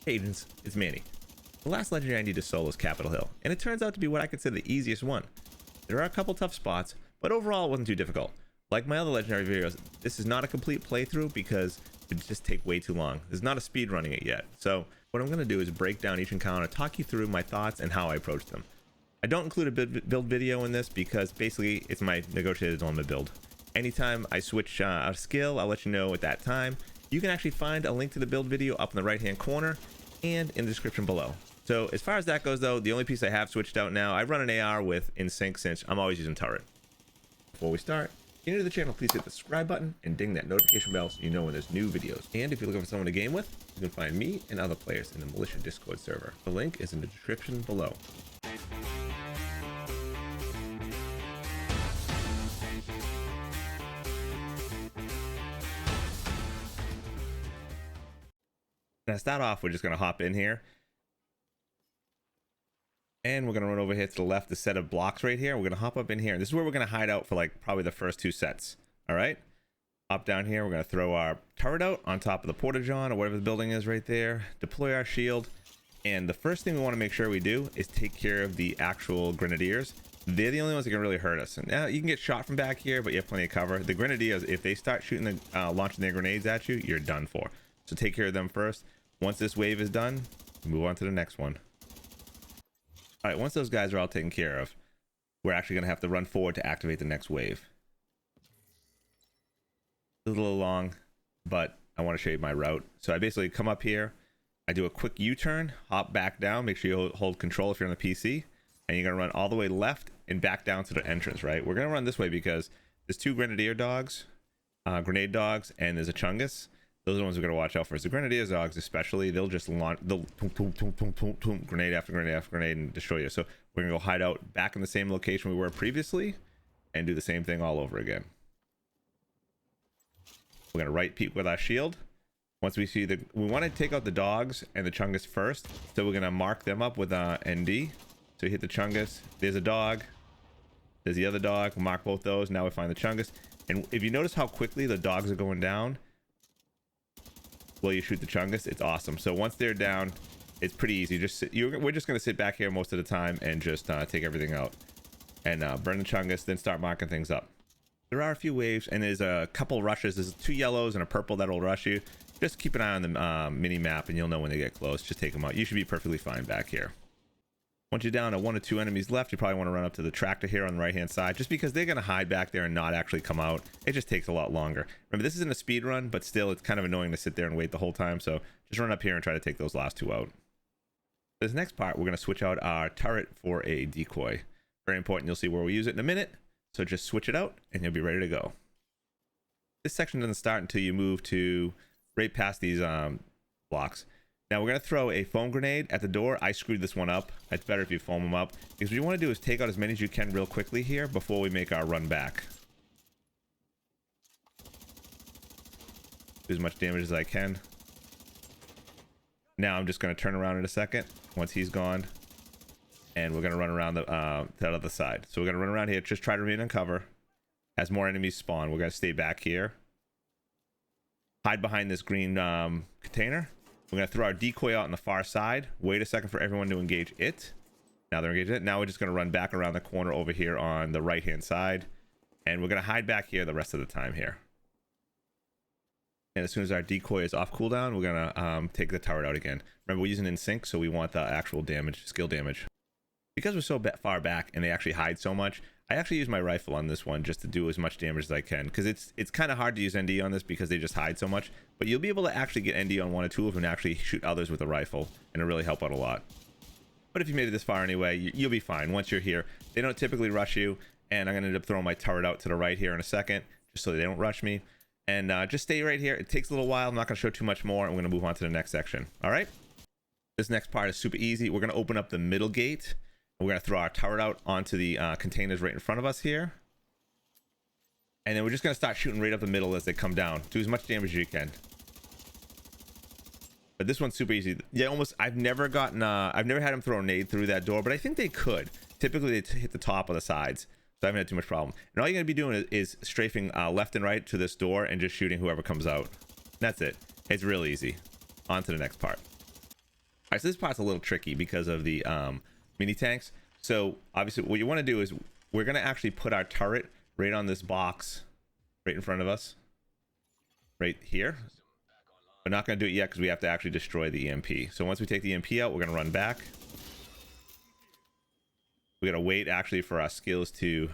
Agents, it's Manny. The last legendary I need to solo is Capitol Hill, and it turns out to be what I consider the easiest one. There are a couple tough spots, but overall it wasn't too difficult. Like my other legendary videos, this is not a complete playthrough because it would just take way too long. There's not a speed running it yet. So what I'm going to do is break down each encounter, talk you through my thoughts and how I approach them. I don't include a build video in this because basically it's my negotiated limit build. Anytime I switch a skill, I'll let you know at that time. You can actually find a link to the build video up in the right hand corner and in the description below. So as far as that goes though, the only piece I have switched out now, I run an AR with in sync since I'm always using turret. Before we start, if you're new to the channel, please hit the subscribe button and ding that notification bell so you know when there's new videos. And if you're looking for someone to game with, you can find me and other players in the Militia Discord server. The link is in the description below. Now to start off, we're just going to hop in here. And we're going to run over here to the left, the set of blocks right here. We're going to hop up in here. This is where we're going to hide out for like probably the first two sets. All right. Hop down here. We're going to throw our turret out on top of the porta-john or whatever the building is right there. Deploy our shield. And the first thing we want to make sure we do is take care of the actual grenadiers. They're the only ones that can really hurt us. And now you can get shot from back here, but you have plenty of cover. The grenadiers, if they start shooting launching their grenades at you, you're done for. So take care of them first. Once this wave is done, move on to the next one. All right, once those guys are all taken care of, we're actually going to have to run forward to activate the next wave. It's a little long, but I want to show you my route. So I basically come up here, I do a quick U-turn, hop back down, make sure you hold control if you're on the PC, and you're going to run all the way left and back down to the entrance, right? We're going to run this way because there's two grenadier dogs, grenade dogs, and there's a chungus. Those are the ones we're going to watch out for. So grenadier dogs especially, they'll just launch, they'll grenade after grenade after grenade and destroy you. So we're going to go hide out back in the same location we were previously and do the same thing all over again. We're going to right peek with our shield. Once we see we want to take out the dogs and the chungus first. So we're going to mark them up with ND. So you hit the chungus, there's a dog, there's the other dog, we'll mark both those. Now we find the chungus. And if you notice how quickly the dogs are going down, well, you shoot the chungus, it's awesome. So once they're down, it's pretty easy. We're just going to sit back here most of the time and just take everything out and burn the chungus, then start marking things up. There are a few waves and there's a couple rushes. There's two yellows and a purple that'll rush you. Just keep an eye on the mini map and you'll know when they get close. Just take them out. You should be perfectly fine back here. Once you're down to 1 or 2 enemies left, you probably want to run up to the tractor here on the right hand side, just because they're going to hide back there and not actually come out. It just takes a lot longer. Remember, this isn't a speed run, but still it's kind of annoying to sit there and wait the whole time. So just run up here and try to take those last two out. This next part, we're going to switch out our turret for a decoy. Very important. You'll see where we use it in a minute. So just switch it out and you'll be ready to go. This section doesn't start until you move to right past these blocks. Now we're going to throw a foam grenade at the door. I screwed this one up. It's better if you foam them up, because what you want to do is take out as many as you can real quickly here before we make our run back. Do as much damage as I can. Now I'm just going to turn around in a second once he's gone, and we're going to run around the that other side. So we're going to run around here, just try to remain on cover. As more enemies spawn, we're going to stay back here, hide behind this green container. We're going to throw our decoy out on the far side. Wait a second for everyone to engage it. Now they're engaged it. Now we're just going to run back around the corner over here on the right hand side. And we're going to hide back here the rest of the time here. And as soon as our decoy is off cooldown, we're going to take the turret out again. Remember, we're using in sync, so we want the actual damage, skill damage. Because we're so far back and they actually hide so much, I actually use my rifle on this one just to do as much damage as I can, because it's kind of hard to use ND on this because they just hide so much, but you'll be able to actually get ND on 1 or 2 of them and actually shoot others with a rifle, and it'll really help out a lot. But if you made it this far anyway, you'll be fine. Once you're here, they don't typically rush you, and I'm going to end up throwing my turret out to the right here in a second just so they don't rush me. And just stay right here. It takes a little while. I'm not going to show too much more. I'm going to move on to the next section. All right, this next part is super easy. We're going to open up the middle gate. We're going to throw our turret out onto the containers right in front of us here. And then we're just going to start shooting right up the middle as they come down. Do as much damage as you can. But this one's super easy. Yeah, I've never had them throw a nade through that door, but I think they could. Typically, they hit the top or the sides. So I haven't had too much problem. And all you're going to be doing is strafing left and right to this door and just shooting whoever comes out. That's it. It's real easy. On to the next part. right, so this part's a little tricky because of the mini tanks. So obviously what you want to do is we're going to actually put our turret right on this box right in front of us right here. We're not going to do it yet because we have to actually destroy the EMP. So once we take the EMP out, we're going to run back. We're going to wait actually for our skills to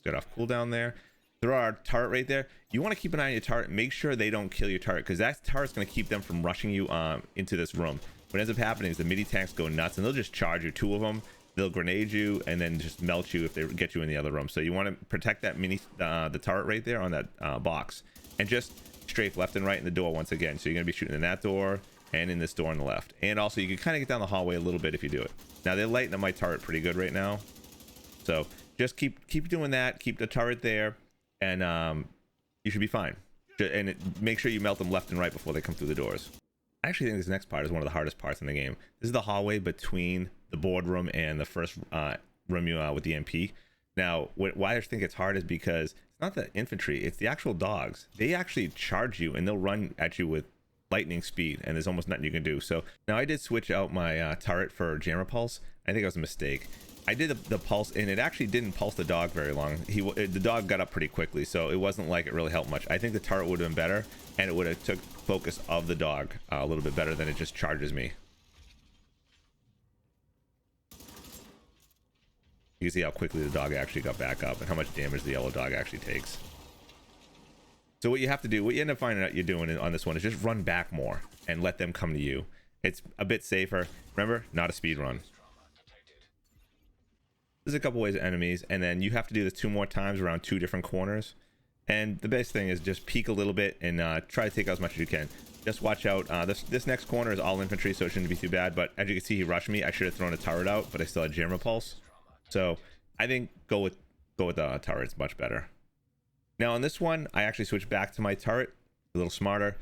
get off cooldown there. Throw our turret right there. You want to keep an eye on your turret. Make sure they don't kill your turret, because that turret's going to keep them from rushing you into this room. What ends up happening is the mini tanks go nuts and they'll just charge you. 2 of them, they'll grenade you and then just melt you if they get you in the other room. So you want to protect that the turret right there on that box, and just strafe left and right in the door once again. So you're going to be shooting in that door and in this door on the left. And also you can kind of get down the hallway a little bit if you do it. Now they're lighting up my turret pretty good right now, so just keep doing that. Keep the turret there, and you should be fine. And make sure you melt them left and right before they come through the doors. I actually think this next part is one of the hardest parts in the game. This is the hallway between the boardroom and the first room you with the MP. Now, why I think it's hard is because it's not the infantry, it's the actual dogs. They actually charge you and they'll run at you with lightning speed, and there's almost nothing you can do. So now I did switch out my turret for jammer pulse. I think it was a mistake. I did the pulse, and it actually didn't pulse the dog very long. The dog got up pretty quickly, so it wasn't like it really helped much. I think the turret would have been better, and it would have took focus of the dog a little bit better than it just charges me. You can see how quickly the dog actually got back up and how much damage the yellow dog actually takes. So what you have to do, what you end up finding out you're doing on this one, is just run back more and let them come to you. It's a bit safer. Remember, not a speed run. There's a couple ways of enemies, and then you have to do this 2 more times around 2 different corners. And the best thing is just peek a little bit and try to take out as much as you can. Just watch out. This next corner is all infantry, so it shouldn't be too bad. But as you can see, he rushed me. I should have thrown a turret out, but I still had jammer pulse. So I think go with the turret. It's much better. Now on this one, I actually switched back to my turret, a little smarter.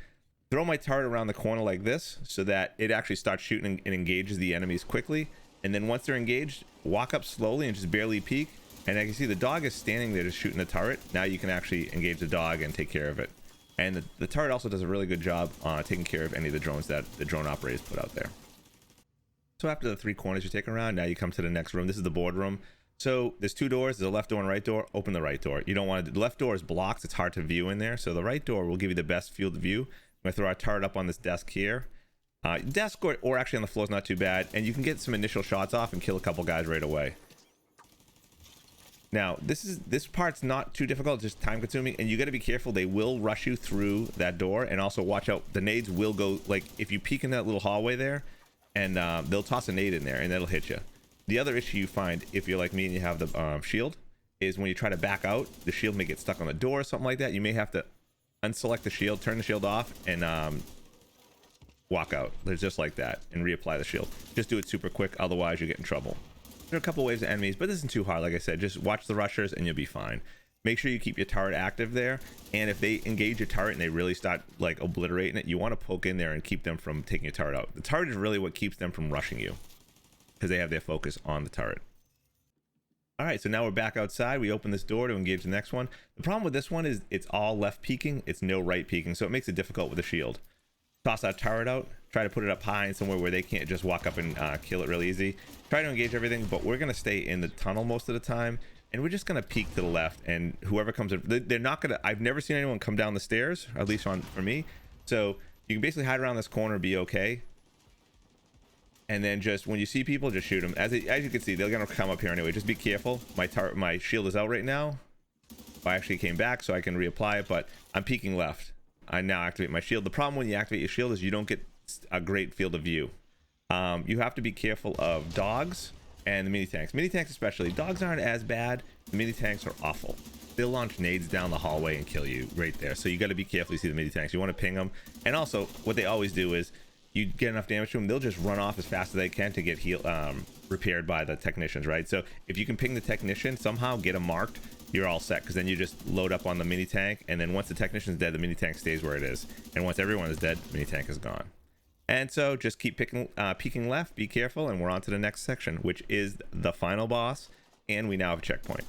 Throw my turret around the corner like this so that it actually starts shooting and engages the enemies quickly. And then once they're engaged, walk up slowly and just barely peek. And I can see the dog is standing there just shooting the turret. Now you can actually engage the dog and take care of it. And the turret also does a really good job taking care of any of the drones that the drone operators put out there. So after the 3 corners you take around, now you come to the next room. This is the boardroom. So there's 2 doors. There's a left door and right door. Open the right door. You don't want to. The left door is blocked. It's hard to view in there. So the right door will give you the best field of view. I'm going to throw our turret up on this desk here. Desk or actually on the floor is not too bad, and you can get some initial shots off and kill a couple guys right away. Now this part's not too difficult, just time consuming, and you got to be careful. They will rush you through that door, and also watch out. The nades will go, like if you peek in that little hallway there, and they'll toss a nade in there and that'll hit you. The other issue you find if you're like me and you have the shield is when you try to back out, the shield may get stuck on the door or something like that. You may have to unselect the shield, turn the shield off, and walk out. There's just like that, and reapply the shield. Just do it super quick, otherwise you get in trouble. There are a couple waves of enemies, but this isn't too hard. Like I said, just watch the rushers and you'll be fine. Make sure you keep your turret active there, and if they engage your turret and they really start like obliterating it, you want to poke in there and keep them from taking your turret out. The turret is really what keeps them from rushing you, because they have their focus on the turret. All right, so now we're back outside. We open this door to engage the next one. The problem with this one is it's all left peeking, it's no right peeking, so it makes it difficult with the shield. Toss that turret out, try to put it up high and somewhere where they can't just walk up and kill it real easy. Try to engage everything, but we're gonna stay in the tunnel most of the time, and we're just gonna peek to the left, and whoever comes in, they're not gonna, I've never seen anyone come down the stairs, at least for me. So you can basically hide around this corner, be okay, and then just when you see people, just shoot them. As you can see, they're gonna come up here anyway. Just be careful. My shield is out right now. I actually came back so I can reapply it, but I'm peeking left. I now activate my shield. The problem when you activate your shield is you don't get a great field of view. You have to be careful of dogs and the mini tanks. Mini tanks especially. Dogs aren't as bad. The mini tanks are awful. They'll launch nades down the hallway and kill you right there. So you got to be careful. You see the mini tanks. You want to ping them. And also, what they always do is you get enough damage to them, they'll just run off as fast as they can to get repaired by the technicians, right? So if you can ping the technician, somehow get them marked, you're all set, because then you just load up on the mini tank, and then once the technician's dead, the mini tank stays where it is, and once everyone is dead, the mini tank is gone. And so just keep peeking left, be careful, and we're on to the next section, which is the final boss, and we now have a checkpoint.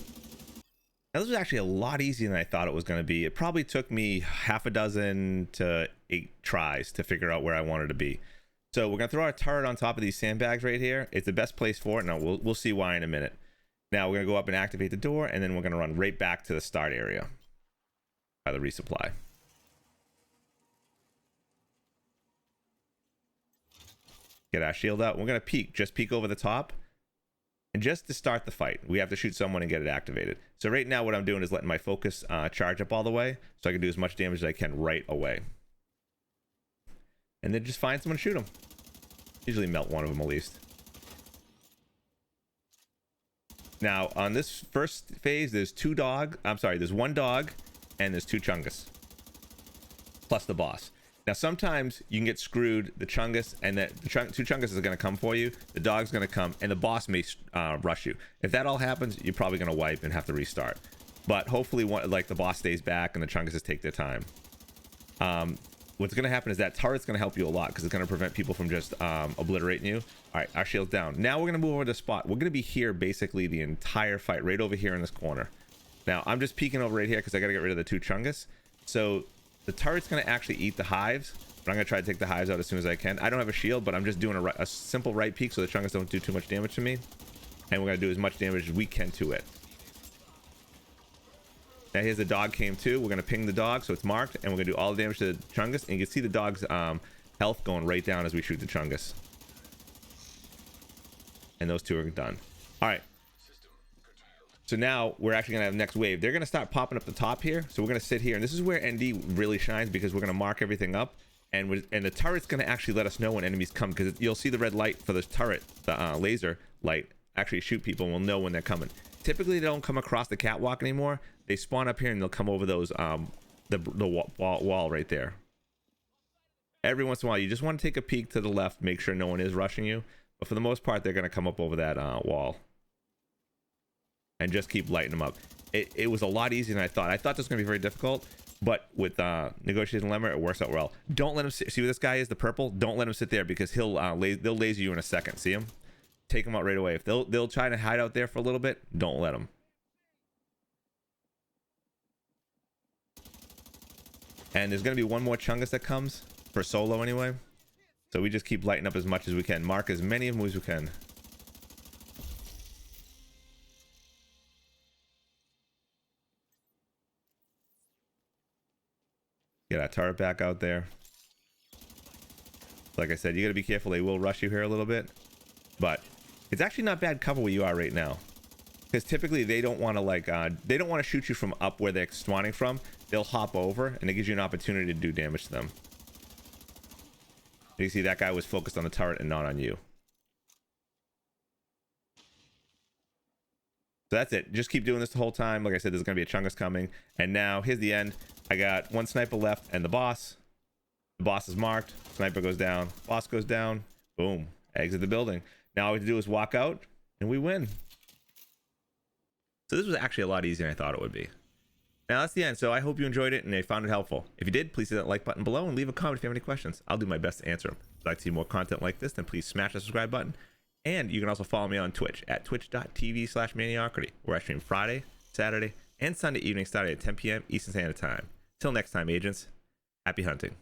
Now this was actually a lot easier than I thought it was going to be. It probably took me half a dozen to 8 tries to figure out where I wanted to be. So we're gonna throw our turret on top of these sandbags right here. It's the best place for it. Now we'll see why in a minute. Now we're gonna go up and activate the door, and then we're gonna run right back to the start area by the resupply. Get our shield out. We're gonna just peek over the top, and just to start the fight, we have to shoot someone and get it activated. So right now, what I'm doing is letting my focus charge up all the way, so I can do as much damage as I can right away. And then just find someone to shoot them. Usually melt one of them at least. Now on this first phase, there's one dog and there's 2 chungus plus the boss. Now sometimes you can get screwed. The chungus and the 2 chungus is going to come for you, the dog's going to come, and the boss may rush you. If that all happens, you're probably going to wipe and have to restart. But hopefully the boss stays back and the chunguses take their time. What's going to happen is that turret's going to help you a lot because it's going to prevent people from just obliterating you. All right, our shield's down. Now we're going to move over to the spot. We're going to be here basically the entire fight, right over here in this corner. Now I'm just peeking over right here because I got to get rid of the 2 chungus. So the turret's going to actually eat the hives, but I'm going to try to take the hives out as soon as I can. I don't have a shield, but I'm just doing a simple right peek so the chungus don't do too much damage to me. And we're going to do as much damage as we can to it. Now here's the dog came too. We're going to ping the dog so it's marked, and we're going to do all the damage to the chungus. And you can see the dog's health going right down as we shoot the chungus. And those 2 are done. All right. So now we're actually going to have the next wave. They're going to start popping up the top here. So we're going to sit here. And this is where ND really shines because we're going to mark everything up. And the turret's going to actually let us know when enemies come, because you'll see the red light for the turret, the laser light, actually shoot people, and we'll know when they're coming. Typically, they don't come across the catwalk anymore. They spawn up here and they'll come over those the wall right there. Every once in a while, you just want to take a peek to the left, make sure no one is rushing you. But for the most part, they're going to come up over that wall. And just keep lighting them up. It was a lot easier than I thought. I thought this was going to be very difficult, but with negotiation lemma, it works out well. Don't let him see where this guy is, the purple. Don't let him sit there because they'll laser you in a second. See him? Take him out right away. If they'll try to hide out there for a little bit, don't let them. And there's going to be one more chungus that comes for solo anyway. So we just keep lighting up as much as we can. Mark as many of them as we can. Get our turret back out there. Like I said, you got to be careful. They will rush you here a little bit. But it's actually not bad cover where you are right now. Because typically they don't want to they don't want to shoot you from up where they're spawning from. They'll hop over and it gives you an opportunity to do damage to them. You see that guy was focused on the turret and not on you. So that's it. Just keep doing this the whole time. Like I said, there's going to be a chungus coming. And now here's the end. I got 1 sniper left and the boss. The boss is marked. Sniper goes down. Boss goes down. Boom. Exit the building. Now all we have to do is walk out and we win. So this was actually a lot easier than I thought it would be. Now that's the end. So I hope you enjoyed it and you found it helpful. If you did, please hit that like button below and leave a comment if you have any questions. I'll do my best to answer them. If you'd like to see more content like this, then please smash the subscribe button. And you can also follow me on Twitch at twitch.tv/Maniocrity, where I stream Friday, Saturday, and Sunday evening starting at 10 p.m. Eastern Standard Time. Till next time, agents, happy hunting.